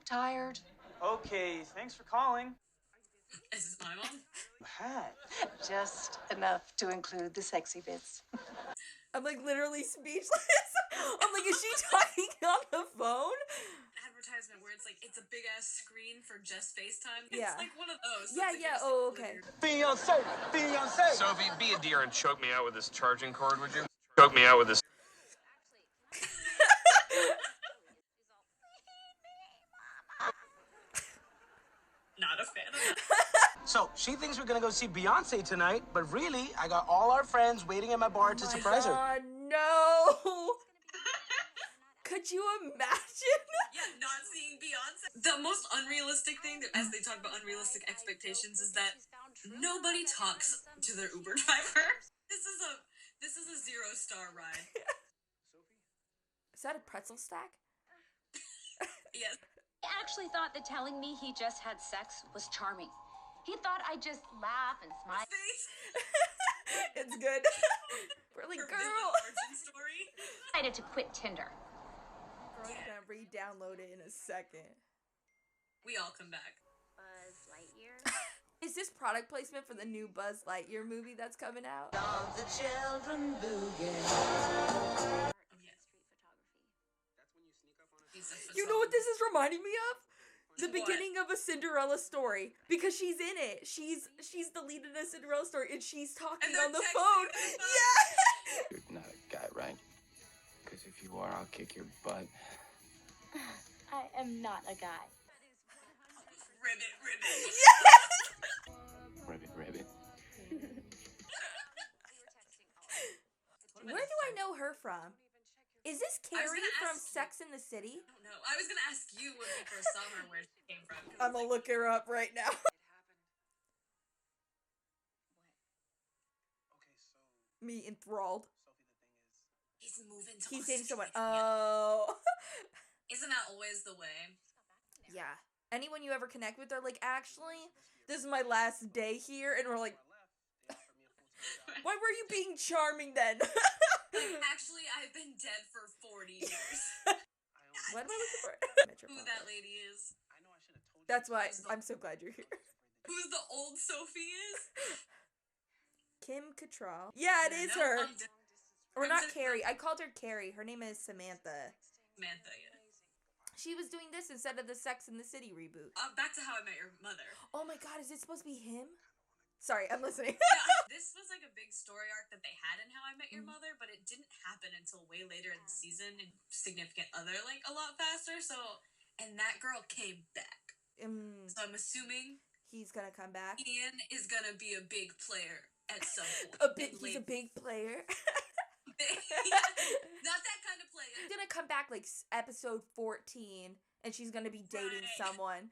Tired? Okay, thanks for calling. Is this my mom? Hat. Just enough to include the sexy bits. I'm like literally speechless. I'm like, is she talking on the phone? Advertisement where it's like it's a big ass screen for just FaceTime. Yeah. It's like one of those. Yeah, It's like yeah. you're Oh, just okay. Beyonce, Beyonce. Sophie, be a dear and choke me out with this charging cord, would you? Choke me out with this. not a fan of that. So she thinks we're gonna go see Beyonce tonight, but really, I got all our friends waiting at my bar to surprise her. God, no. Could you imagine? Yeah, not seeing Beyonce. The most unrealistic thing, as they talk about unrealistic expectations, is that nobody talks to their Uber driver. This is a 0-star ride. Is that a pretzel stack? Yes. He actually thought that telling me he just had sex was charming. He thought I'd just laugh and smile. Face. It's good. We're like, Her girl. vivid origin story. Decided to quit Tinder. Girl's gonna re-download it in a second. We all come back. Buzz Lightyear. Is this product placement for the new Buzz Lightyear movie that's coming out? Oh, yes. You know what this is reminding me of? The beginning of A Cinderella Story, because she's in it. She's the lead in A Cinderella Story, and she's talking And on the they're phone. texting. Yeah. You're not a guy, right? Because if you are, I'll kick your butt. I am not a guy. Ribbit. Ribbit, ribbit. Where do I know her from? Is this I was Carrie gonna from ask- Sex in the City? I don't know. I was gonna ask you when we first saw her where she came from. 'cause I'm it's gonna like, look her up right now. Me enthralled. he's moving to He's dating someone. Australia. Oh. Isn't that always the way? Yeah. Anyone you ever connect with, they're like, actually, this is my last day here, and we're like, why were you being charming then? Actually, I've been dead for 40 years. What am I looking for? Who that lady is. That's why I'm so glad you're here. Who's the old Sophie is? Kim Cattrall. Yeah, it is No, her. Or not Crimson- Carrie. I called her Carrie. Her name is Samantha. Samantha, yeah. She was doing this instead of the Sex and the City reboot. Back to How I Met Your Mother. Oh my god, is it supposed to be him? Sorry, I'm listening. Yeah, this was like a big story arc that they had in How I Met Your Mother, but it didn't happen until way later in the season and Significant Other, like, a lot faster, so... And that girl came back. So I'm assuming... He's gonna come back. Ian is gonna be a big player at some point. He's a big player. Not that kind of player. He's gonna come back like episode 14, and she's gonna be dating Right. someone.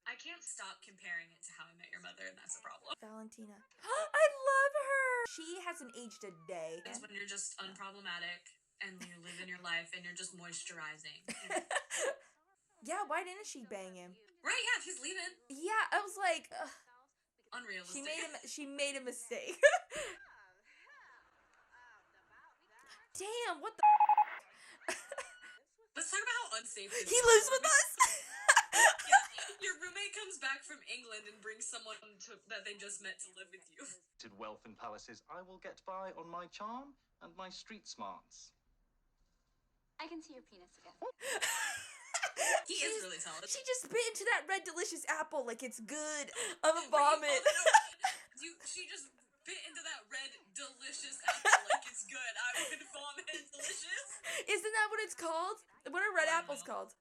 I can't stop comparing it to How I Met Your Mother, and that's a problem. Valentina. I love her! She hasn't aged a day. It's when you're just unproblematic, and you're living your life, and you're just moisturizing. Yeah, why didn't she bang him? Right, yeah, if he's leaving. Yeah, I was like, ugh. Unrealistic. She made a mistake. Damn, what the Let's talk about how unsafe it is. He lives with us? Yeah, your roommate comes back from England and brings someone that they just met to live with you. Wealth and palaces, I will get by on my charm and my street smarts. I can see your penis again. He is really talented. She just bit into that red delicious apple like it's good. I'm a vomit. She just bit into that red delicious apple like it's good. I would vomit. Delicious. Isn't that what it's called? What are red apples called?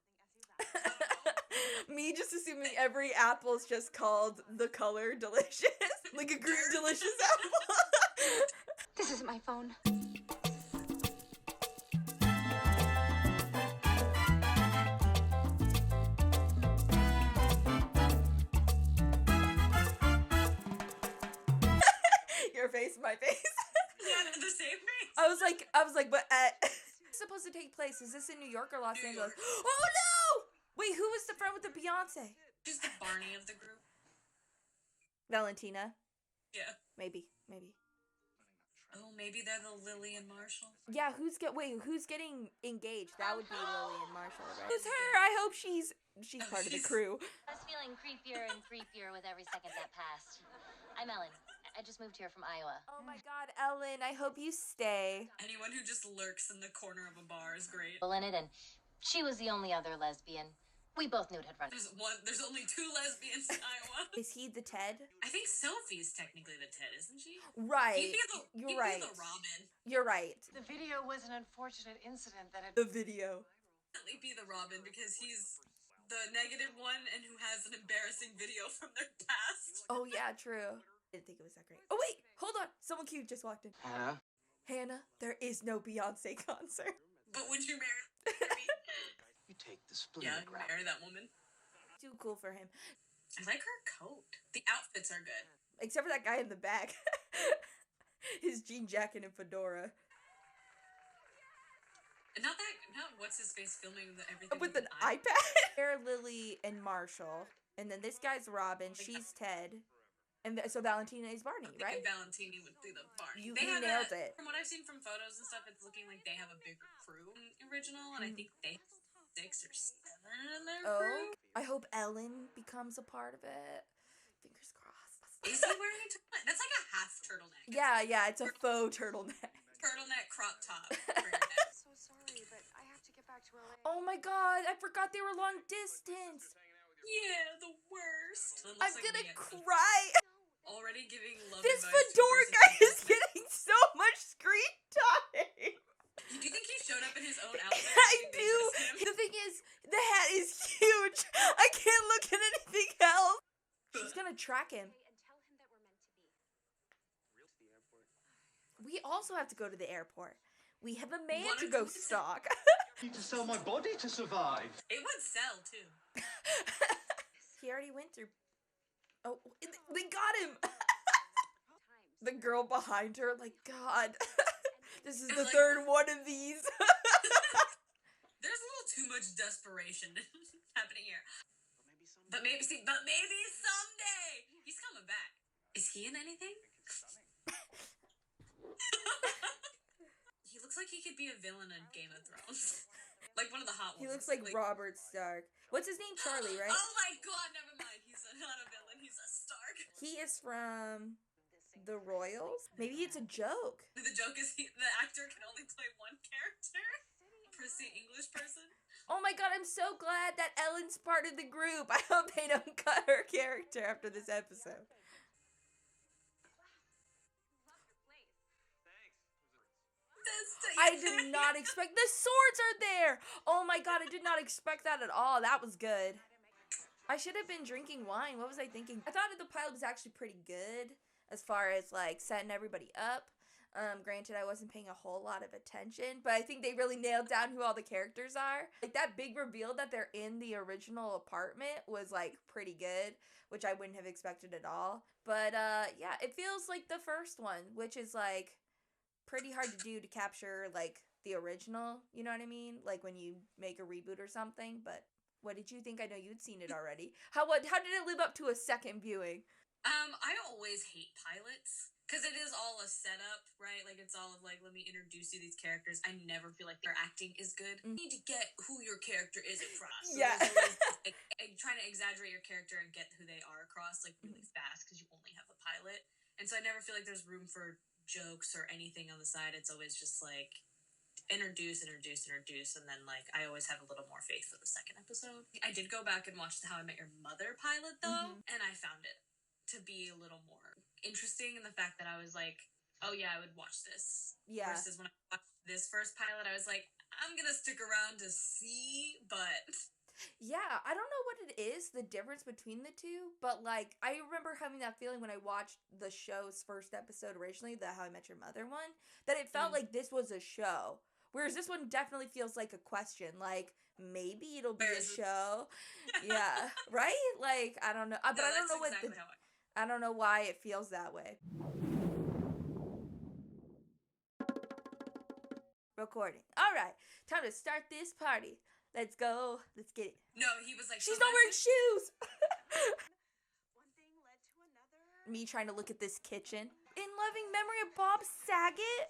Me just assuming every apple's just called the color delicious. Like a green delicious apple. This is my phone. Your face, my face. Yeah, the same face. I was like, but it's supposed to take place. Is this in New York or Los New Angeles? York. Oh no! Wait, who was the friend with the Beyonce? She's the Barney of the group. Valentina? Yeah. Maybe. Oh, maybe they're the Lily and Marshall. Yeah, who's getting engaged? That would be Lily and Marshall, right? It's her. I hope she's she's part of the crew. I was feeling creepier and creepier with every second that passed. I'm Ellen. I just moved here from Iowa. Oh my god, Ellen, I hope you stay. Anyone who just lurks in the corner of a bar is great. In it, and she was the only other lesbian. We both knew it had run. There's only 2 lesbians in Iowa. Is he the Ted? I think Sophie's technically the Ted, isn't she? Right. You're right. He'd be the Robin. You're right. The video was an unfortunate incident that had. The video. Definitely be the Robin because he's the negative one and who has an embarrassing video from their past. Oh yeah, true. I didn't think it was that great. Oh wait, hold on. Someone cute just walked in. Hannah? Hannah, there is no Beyonce concert. But would you marry me? You take the Yeah, spleen grab. marry that woman. Too cool for him. I like her coat. The outfits are good. Except for that guy in the back. His jean jacket and fedora. And not what's his face filming everything With an iPad. They're Lily and Marshall. And then this guy's Robin. She's Ted. And so Valentina is Barney, right? Valentini would be the Barney. You nailed it. From what I've seen from photos and stuff, it's looking like they have a bigger crew than original, and I think they have 6 or 7 in their crew. I hope Ellen becomes a part of it. Fingers crossed. Is he wearing a turtleneck? That's like a half turtleneck. Yeah, it's a faux turtleneck. Turtleneck crop top. So sorry, but I have to get back to LA. Oh my god, I forgot they were long distance. Yeah, the worst. I'm gonna cry. Already giving love This advice to fedora a person guy who is getting so much screen time. Do you think he showed up in his own outfit? I do. The thing is, the hat is huge. I can't look at anything else. She's gonna track him. And tell him that we're meant to be. We also have to go to the airport. We have a man Wanna to go go to- stalk. Need to sell my body to survive. It would sell too. He already went through. Oh, they got him. The girl behind her, like, God. This is the Like- third one of these. There's a little too much desperation happening here. But maybe someday he's coming back. Is he in anything? He looks like he could be a villain in Game of Thrones. Like one of the hot ones. He looks like Robert Stark. What's his name? Charlie, right? Oh my god, never mind. He's not a villain, he's a Stark. He is from the Royals. Maybe it's a joke. The joke is the actor can only play one character. Prissy English person. Oh my god, I'm so glad that Ellen's part of the group. I hope they don't cut her character after this episode. I did not expect the swords are there. Oh my god, I did not expect that at all. That was good. I should have been drinking wine. What was I thinking? I thought that the pilot was actually pretty good as far as like setting everybody up. Granted, I wasn't paying a whole lot of attention, but I think they really nailed down who all the characters are. Like that big reveal that they're in the original apartment was like pretty good, which I wouldn't have expected at all. But yeah, it feels like the first one, which is like pretty hard to do to capture like the original, you know what I mean? Like when you make a reboot or something. But what did you think? I know you'd seen it already. How did it live up to a second viewing? I always hate pilots because it is all a setup, right? Like it's all of like, let me introduce you to these characters. I never feel like their acting is good. You need to get who your character is across. So Yeah. there's always, like, trying to exaggerate your character and get who they are across like really fast because you only have a pilot. And so I never feel like there's room for jokes or anything on the side. It's always just like introduce, and then like I always have a little more faith for the second episode. I did go back and watch the How I Met Your Mother pilot though, and I found it to be a little more interesting in the fact that I was like, oh yeah, I would watch this. Yeah. Versus when I watched this first pilot, I was like, I'm gonna stick around to see, but Yeah, I don't know what it is, the difference between the two, but like I remember having that feeling when I watched the show's first episode originally, the How I Met Your Mother one, that it felt like this was a show. Whereas this one definitely feels like a question, like maybe it'll be a show. Yeah, right? Like I don't know, but I don't know exactly what how I don't know why it feels that way. Recording. All right, time to start this party. Let's go. Let's get it. No, he was like, She's not wearing shoes. One thing led to another. Me trying to look at this kitchen. In loving memory of Bob Saget.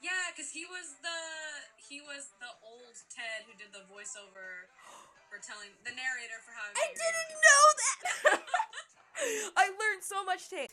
Yeah, because he was the old Ted who did the voiceover. for telling the narrator for How I I Met Your didn't know that. I learned so much tape.